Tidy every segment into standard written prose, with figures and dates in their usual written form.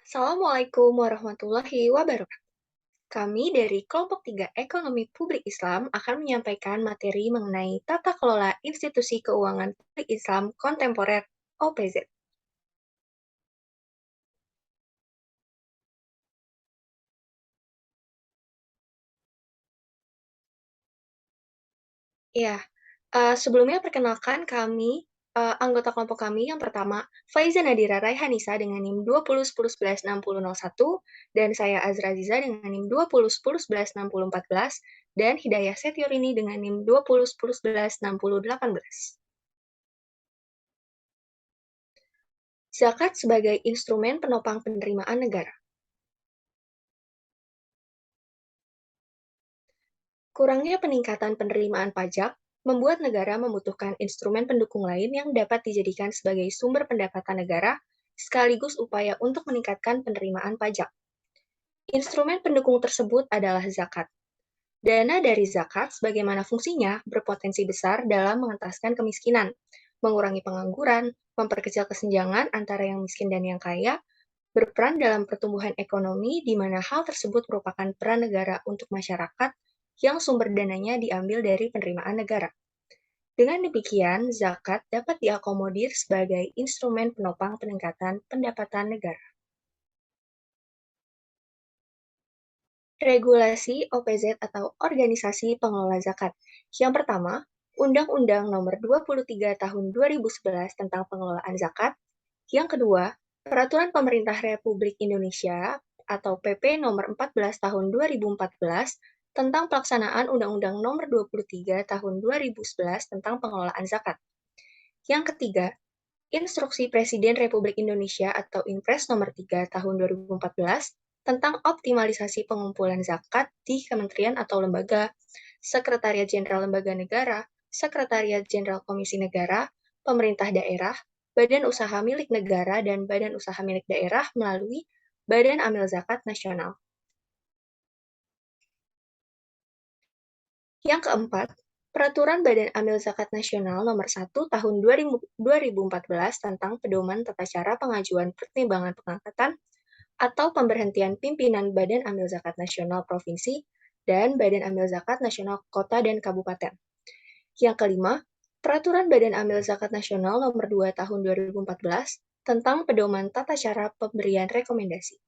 Assalamualaikum warahmatullahi wabarakatuh. Kami dari kelompok 3 Ekonomi Publik Islam akan menyampaikan materi mengenai tata kelola institusi keuangan publik Islam kontemporer (OPZ). Ya, sebelumnya perkenalkan kami, anggota kelompok kami yang pertama, Faiza Nadira Raihanisa dengan NIM 2010116001, dan saya Azra Aziza dengan NIM 2010116014, dan Hidayah Setiorini dengan NIM 2010116018. Zakat sebagai instrumen penopang penerimaan negara. Kurangnya peningkatan penerimaan pajak membuat negara membutuhkan instrumen pendukung lain yang dapat dijadikan sebagai sumber pendapatan negara, sekaligus upaya untuk meningkatkan penerimaan pajak. Instrumen pendukung tersebut adalah zakat. Dana dari zakat, sebagaimana fungsinya, berpotensi besar dalam mengentaskan kemiskinan, mengurangi pengangguran, memperkecil kesenjangan antara yang miskin dan yang kaya, berperan dalam pertumbuhan ekonomi di mana hal tersebut merupakan peran negara untuk masyarakat yang sumber dananya diambil dari penerimaan negara. Dengan demikian, zakat dapat diakomodir sebagai instrumen penopang peningkatan pendapatan negara. Regulasi OPZ atau Organisasi Pengelola Zakat. Yang pertama, Undang-Undang Nomor 23 Tahun 2011 tentang Pengelolaan Zakat. Yang kedua, Peraturan Pemerintah Republik Indonesia atau PP Nomor 14 Tahun 2014 tentang pelaksanaan Undang-Undang Nomor 23 Tahun 2011 tentang Pengelolaan Zakat. Yang ketiga, Instruksi Presiden Republik Indonesia atau Inpres Nomor 3 Tahun 2014 tentang optimalisasi pengumpulan zakat di kementerian atau lembaga, Sekretariat Jenderal Lembaga Negara, Sekretariat Jenderal Komisi Negara, pemerintah daerah, badan usaha milik negara, dan badan usaha milik daerah melalui Badan Amil Zakat Nasional. Yang keempat, Peraturan Badan Amil Zakat Nasional Nomor 1 Tahun 2014 tentang pedoman tata cara pengajuan pertimbangan pengangkatan atau pemberhentian pimpinan Badan Amil Zakat Nasional Provinsi dan Badan Amil Zakat Nasional Kota dan Kabupaten. Yang kelima, Peraturan Badan Amil Zakat Nasional Nomor 2 Tahun 2014 tentang pedoman tata cara pemberian rekomendasi.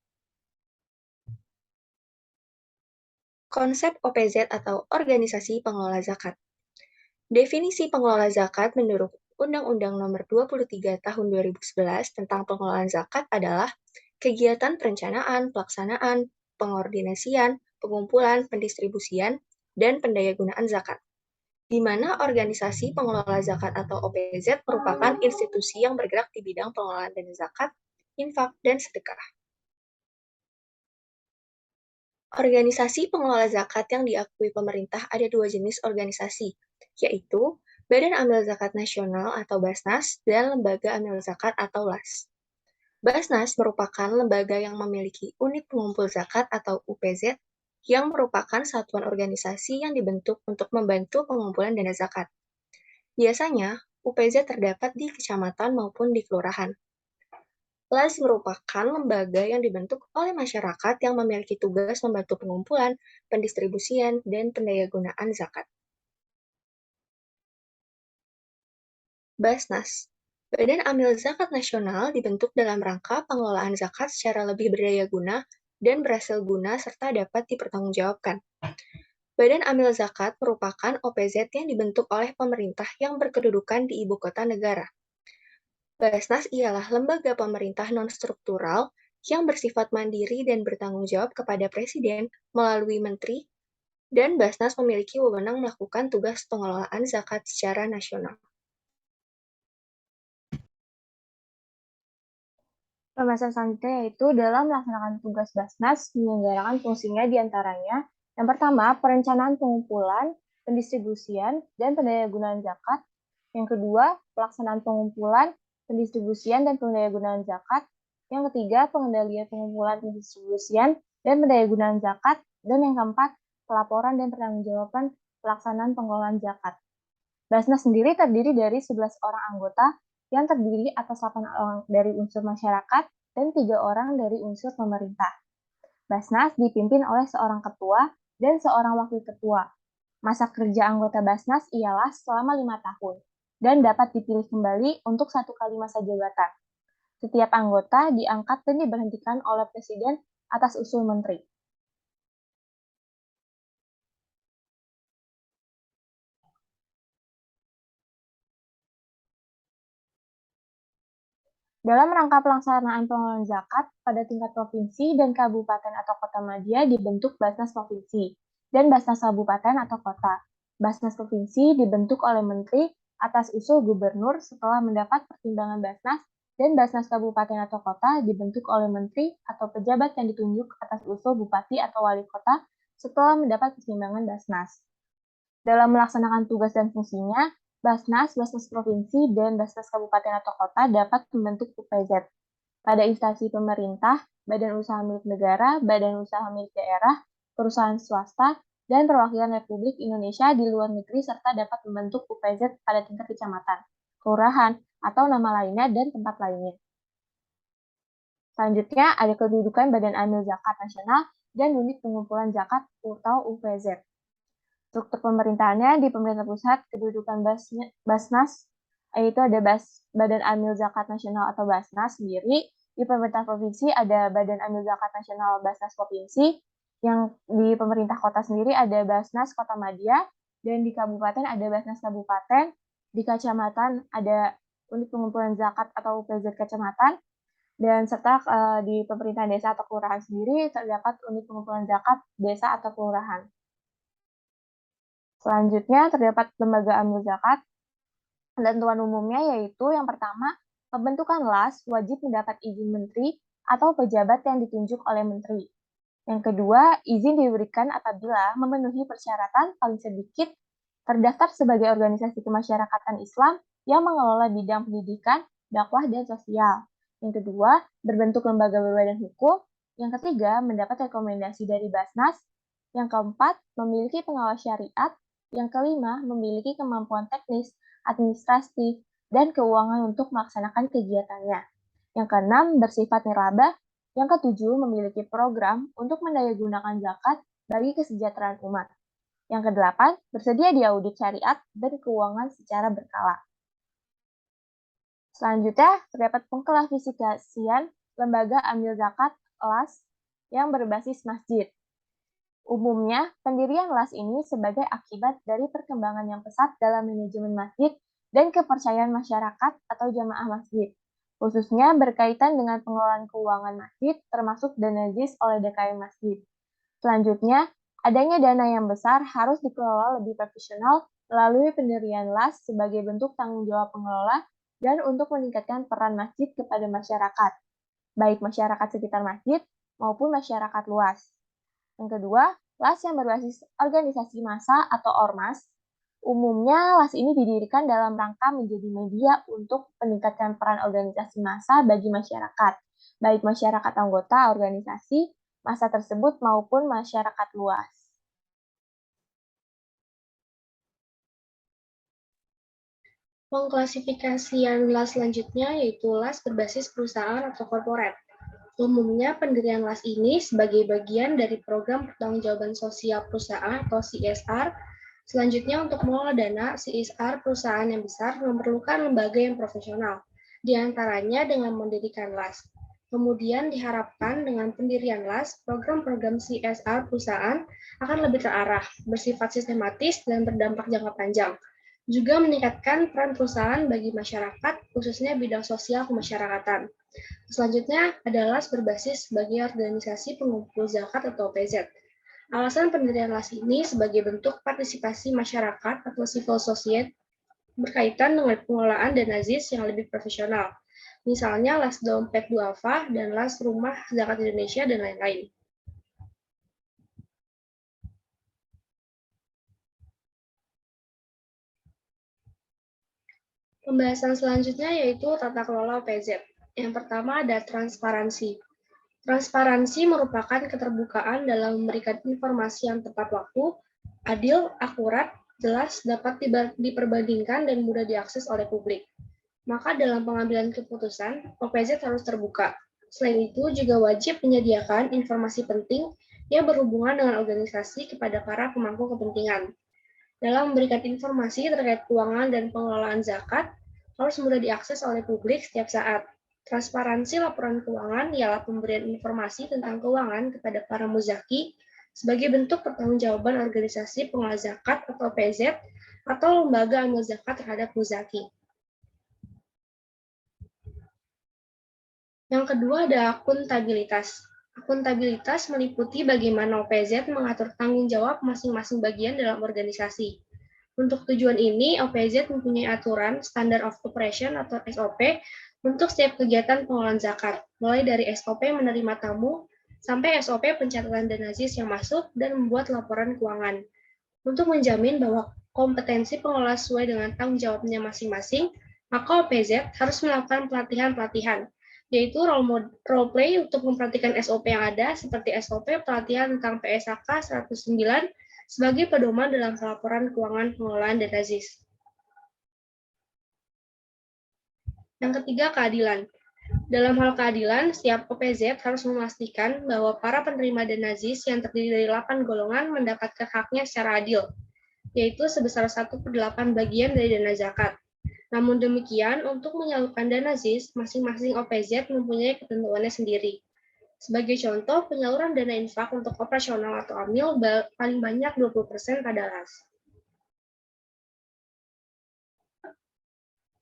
Konsep OPZ atau Organisasi Pengelola Zakat. Definisi pengelola zakat menurut Undang-Undang Nomor 23 Tahun 2011 tentang pengelolaan zakat adalah kegiatan perencanaan, pelaksanaan, pengordinasian, pengumpulan, pendistribusian, dan pendayagunaan zakat, di mana organisasi pengelola zakat atau OPZ merupakan institusi yang bergerak di bidang pengelolaan dana zakat, infak, dan sedekah. Organisasi pengelola zakat yang diakui pemerintah ada dua jenis organisasi, yaitu Badan Amil Zakat Nasional atau Basnas dan Lembaga Amil Zakat atau LAS. Basnas merupakan lembaga yang memiliki unit pengumpul zakat atau UPZ yang merupakan satuan organisasi yang dibentuk untuk membantu pengumpulan dana zakat. Biasanya, UPZ terdapat di kecamatan maupun di kelurahan. LAS merupakan lembaga yang dibentuk oleh masyarakat yang memiliki tugas membantu pengumpulan, pendistribusian, dan pendayagunaan zakat. Basnas. Badan Amil Zakat Nasional dibentuk dalam rangka pengelolaan zakat secara lebih berdaya guna dan berhasil guna serta dapat dipertanggungjawabkan. Badan Amil Zakat merupakan OPZ yang dibentuk oleh pemerintah yang berkedudukan di ibu kota negara. Basnas ialah lembaga pemerintah non-struktural yang bersifat mandiri dan bertanggung jawab kepada Presiden melalui Menteri, dan Basnas memiliki wewenang melakukan tugas pengelolaan zakat secara nasional. Pembahasan selanjutnya yaitu dalam melaksanakan tugas Basnas menyelenggarakan fungsinya diantaranya yang pertama, perencanaan pengumpulan, pendistribusian, dan pendayagunaan zakat. Yang kedua, pelaksanaan pengumpulan, pendistribusian, dan pendayagunaan zakat. Yang ketiga, pengendalian pengumpulan, pendistribusian, dan pendayagunaan zakat. Dan yang keempat, pelaporan dan pertanggungjawaban pelaksanaan pengelolaan zakat. Basnas sendiri terdiri dari 11 orang anggota yang terdiri atas 8 orang dari unsur masyarakat dan 3 orang dari unsur pemerintah. Basnas dipimpin oleh seorang ketua dan seorang wakil ketua. Masa kerja anggota Basnas ialah selama 5 tahun dan dapat dipilih kembali untuk 1 kali masa jabatan. Setiap anggota diangkat dan diberhentikan oleh Presiden atas usul menteri. Dalam rangka pelaksanaan pengelolaan zakat pada tingkat provinsi dan kabupaten atau kota madya dibentuk Basnas Provinsi dan Basnas Kabupaten atau kota. Basnas Provinsi dibentuk oleh menteri atas usul gubernur setelah mendapat pertimbangan Basnas dan Basnas Kabupaten atau kota dibentuk oleh menteri atau pejabat yang ditunjuk atas usul bupati atau wali kota setelah mendapat pertimbangan Basnas. Dalam melaksanakan tugas dan fungsinya, Basnas, Basnas Provinsi, dan Basnas Kabupaten atau Kota dapat membentuk UPZ. Pada instansi pemerintah, badan usaha milik negara, badan usaha milik daerah, perusahaan swasta, dan perwakilan Republik Indonesia di luar negeri serta dapat membentuk UPZ pada tingkat kecamatan, kelurahan, atau nama lainnya dan tempat lainnya. Selanjutnya, ada kedudukan Badan Amil Zakat Nasional dan Unit Pengumpulan Zakat atau UPZ. Struktur pemerintahannya di pemerintah pusat, kedudukan Basnas, yaitu ada Badan Amil Zakat Nasional atau Basnas sendiri. Di pemerintah provinsi ada Badan Amil Zakat Nasional Basnas Provinsi, yang di pemerintah kota sendiri ada Basnas Kota Madya, dan di kabupaten ada Basnas Kabupaten, di kecamatan ada Unit Pengumpulan Zakat atau UPZ Kecamatan, dan serta di pemerintahan desa atau kelurahan sendiri terdapat Unit Pengumpulan Zakat Desa atau Kelurahan. Selanjutnya terdapat lembaga amil zakat. Ketentuan umumnya yaitu yang pertama, pembentukan LAS wajib mendapat izin menteri atau pejabat yang ditunjuk oleh menteri. Yang kedua, izin diberikan apabila memenuhi persyaratan paling sedikit terdaftar sebagai organisasi kemasyarakatan Islam yang mengelola bidang pendidikan, dakwah, dan sosial. Yang kedua, berbentuk lembaga berbadan hukum. Yang ketiga, mendapat rekomendasi dari Basnas. Yang keempat, memiliki pengawas syariat. Yang kelima, memiliki kemampuan teknis, administratif, dan keuangan untuk melaksanakan kegiatannya. Yang keenam, bersifat nirlaba. Yang ketujuh, memiliki program untuk mendayagunakan zakat bagi kesejahteraan umat. Yang kedelapan, bersedia diaudit syariat dan keuangan secara berkala. Selanjutnya, terdapat pengklasifikasian lembaga amil zakat LAS yang berbasis masjid. Umumnya, pendirian LAS ini sebagai akibat dari perkembangan yang pesat dalam manajemen masjid dan kepercayaan masyarakat atau jamaah masjid, khususnya berkaitan dengan pengelolaan keuangan masjid termasuk dana jis oleh DKM masjid. Selanjutnya, adanya dana yang besar harus dikelola lebih profesional melalui pendirian LAS sebagai bentuk tanggung jawab pengelola dan untuk meningkatkan peran masjid kepada masyarakat, baik masyarakat sekitar masjid maupun masyarakat luas. Yang kedua, LAS yang berbasis organisasi massa atau ormas. Umumnya, LAS ini didirikan dalam rangka menjadi media untuk meningkatkan peran organisasi massa bagi masyarakat, baik masyarakat anggota organisasi massa tersebut maupun masyarakat luas. Pengklasifikasian LAS selanjutnya yaitu LAS berbasis perusahaan atau korporat. Umumnya pendirian LAS ini sebagai bagian dari program pertanggungjawaban sosial perusahaan atau CSR. Selanjutnya untuk mengelola dana CSR perusahaan yang besar memerlukan lembaga yang profesional, di antaranya dengan mendirikan LAS. Kemudian diharapkan dengan pendirian LAS, program-program CSR perusahaan akan lebih terarah, bersifat sistematis, dan berdampak jangka panjang. Juga meningkatkan peran perusahaan bagi masyarakat, khususnya bidang sosial kemasyarakatan. Selanjutnya adalah berbasis sebagai organisasi pengumpul zakat atau PZ. Alasan pendirian LAS ini sebagai bentuk partisipasi masyarakat atau civil society berkaitan dengan pengelolaan dana ZIS yang lebih profesional. Misalnya LAS Dompet Duafa dan LAS Rumah Zakat Indonesia dan lain-lain. Pembahasan selanjutnya yaitu tata kelola PZ. Yang pertama ada transparansi. Transparansi merupakan keterbukaan dalam memberikan informasi yang tepat waktu, adil, akurat, jelas, dapat diperbandingkan, dan mudah diakses oleh publik. Maka dalam pengambilan keputusan, OPZ harus terbuka. Selain itu, juga wajib menyediakan informasi penting yang berhubungan dengan organisasi kepada para pemangku kepentingan. Dalam memberikan informasi terkait keuangan dan pengelolaan zakat, harus mudah diakses oleh publik setiap saat. Transparansi laporan keuangan ialah pemberian informasi tentang keuangan kepada para muzaki sebagai bentuk pertanggungjawaban organisasi pengelola zakat atau PZ atau lembaga amil zakat terhadap muzaki. Yang kedua ada akuntabilitas. Akuntabilitas meliputi bagaimana OPZ mengatur tanggung jawab masing-masing bagian dalam organisasi. Untuk tujuan ini, OPZ mempunyai aturan Standard of Operation atau SOP untuk setiap kegiatan pengelolaan zakat, mulai dari SOP menerima tamu sampai SOP pencatatan dana ZIS yang masuk dan membuat laporan keuangan. Untuk menjamin bahwa kompetensi pengelola sesuai dengan tanggung jawabnya masing-masing, maka OPZ harus melakukan pelatihan-pelatihan, yaitu role play untuk memperhatikan SOP yang ada, seperti SOP pelatihan tentang PSAK 109 sebagai pedoman dalam pelaporan keuangan pengelolaan dana ZIS. Yang ketiga, keadilan. Dalam hal keadilan, setiap OPZ harus memastikan bahwa para penerima dana ZIS yang terdiri dari 8 golongan mendapatkan haknya secara adil, yaitu sebesar 1/8 bagian dari dana zakat. Namun demikian, untuk menyalurkan dana ZIS, masing-masing OPZ mempunyai ketentuannya sendiri. Sebagai contoh, penyaluran dana infak untuk operasional atau amil paling banyak 20% pada las.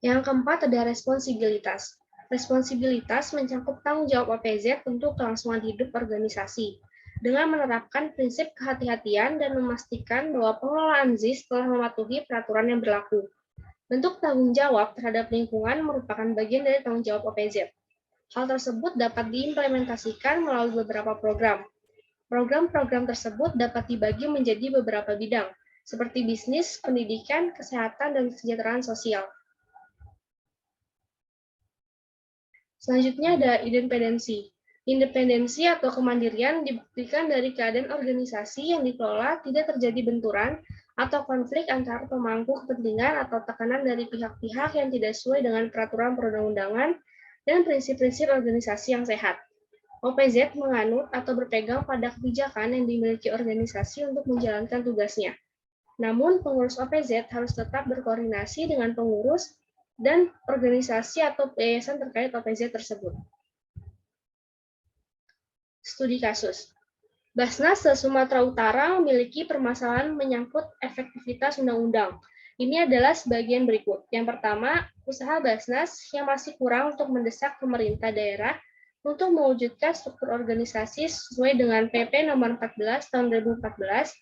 Yang keempat ada responsibilitas. Responsibilitas mencakup tanggung jawab OPZ untuk kelangsungan hidup organisasi, dengan menerapkan prinsip kehati-hatian dan memastikan bahwa pengelolaan ZIS telah mematuhi peraturan yang berlaku. Bentuk tanggung jawab terhadap lingkungan merupakan bagian dari tanggung jawab OPZ. Hal tersebut dapat diimplementasikan melalui beberapa program. Program-program tersebut dapat dibagi menjadi beberapa bidang, seperti bisnis, pendidikan, kesehatan, dan kesejahteraan sosial. Selanjutnya ada independensi. Independensi atau kemandirian dibuktikan dari keadaan organisasi yang dikelola tidak terjadi benturan atau konflik antara pemangku kepentingan atau tekanan dari pihak-pihak yang tidak sesuai dengan peraturan perundang-undangan dan prinsip-prinsip organisasi yang sehat. OPZ menganut atau berpegang pada kebijakan yang dimiliki organisasi untuk menjalankan tugasnya. Namun, pengurus OPZ harus tetap berkoordinasi dengan pengurus dan organisasi atau yayasan terkait OPZ tersebut. Studi kasus. Basnas se-Sumatera Utara memiliki permasalahan menyangkut efektivitas undang-undang. Ini adalah sebagian berikut. Yang pertama, usaha Basnas yang masih kurang untuk mendesak pemerintah daerah untuk mewujudkan struktur organisasi sesuai dengan PP nomor 14 tahun 2014.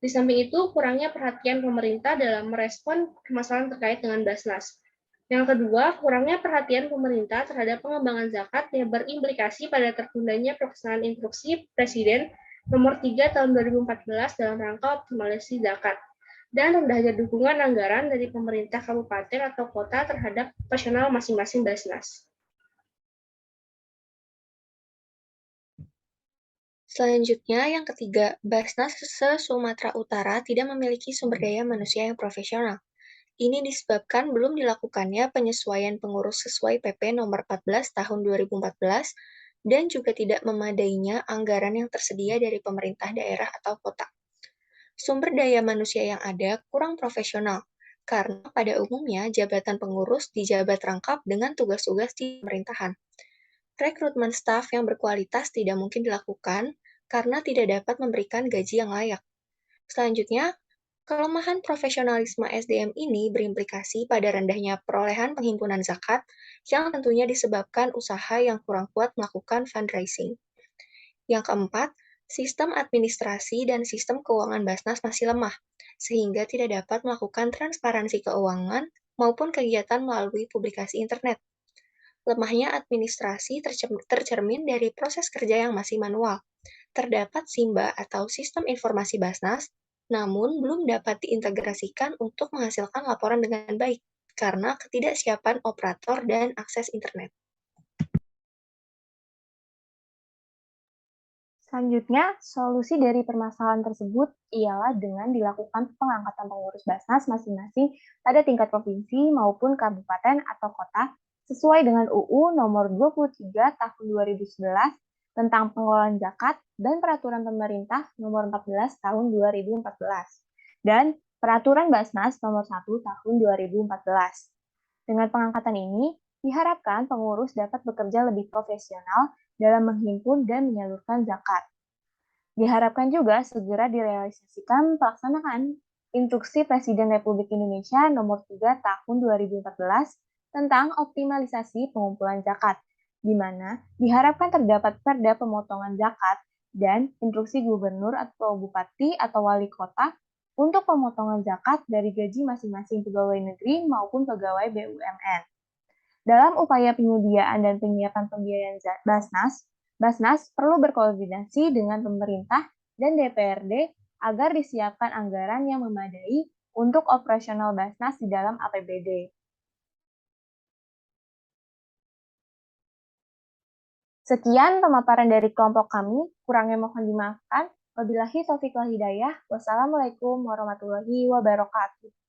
Di samping itu, kurangnya perhatian pemerintah dalam merespon permasalahan terkait dengan Basnas. Yang kedua, kurangnya perhatian pemerintah terhadap pengembangan zakat yang berimplikasi pada tertundanya pelaksanaan instruksi Presiden nomor 3 tahun 2014 dalam rangka optimalisasi zakat, dan rendahnya dukungan anggaran dari pemerintah kabupaten atau kota terhadap operasional masing-masing Basnas. Selanjutnya, yang ketiga, Basnas se-Sumatera Utara tidak memiliki sumber daya manusia yang profesional. Ini disebabkan belum dilakukannya penyesuaian pengurus sesuai PP nomor 14 tahun 2014 dan juga tidak memadainya anggaran yang tersedia dari pemerintah daerah atau kota. Sumber daya manusia yang ada kurang profesional, karena pada umumnya jabatan pengurus dijabat rangkap dengan tugas-tugas di pemerintahan. Rekrutmen staf yang berkualitas tidak mungkin dilakukan karena tidak dapat memberikan gaji yang layak. Selanjutnya, kelemahan profesionalisme SDM ini berimplikasi pada rendahnya perolehan penghimpunan zakat yang tentunya disebabkan usaha yang kurang kuat melakukan fundraising. Yang keempat, sistem administrasi dan sistem keuangan Basnas masih lemah, sehingga tidak dapat melakukan transparansi keuangan maupun kegiatan melalui publikasi internet. Lemahnya administrasi tercermin dari proses kerja yang masih manual. Terdapat SIMBA atau Sistem Informasi Basnas, namun belum dapat diintegrasikan untuk menghasilkan laporan dengan baik, karena ketidaksiapan operator dan akses internet. Selanjutnya, solusi dari permasalahan tersebut ialah dengan dilakukan pengangkatan pengurus Basnas masing-masing pada tingkat provinsi maupun kabupaten atau kota sesuai dengan UU nomor 23 tahun 2011 tentang pengelolaan zakat dan peraturan pemerintah nomor 14 tahun 2014 dan peraturan Basnas nomor 1 tahun 2014. Dengan pengangkatan ini, diharapkan pengurus dapat bekerja lebih profesional dalam menghimpun dan menyalurkan zakat. Diharapkan juga segera direalisasikan pelaksanaan Instruksi Presiden Republik Indonesia Nomor 3 Tahun 2014 tentang optimalisasi pengumpulan zakat, di mana diharapkan terdapat perda pemotongan zakat dan instruksi gubernur atau bupati atau wali kota untuk pemotongan zakat dari gaji masing-masing pegawai negeri maupun pegawai BUMN. Dalam upaya penyediaan dan penyiapan pembiayaan Basnas, Basnas perlu berkoordinasi dengan pemerintah dan DPRD agar disiapkan anggaran yang memadai untuk operasional Basnas di dalam APBD. Sekian pemaparan dari kelompok kami, kurangnya mohon dimaafkan. Wabillahi taufiq wal hidayah. Wassalamualaikum warahmatullahi wabarakatuh.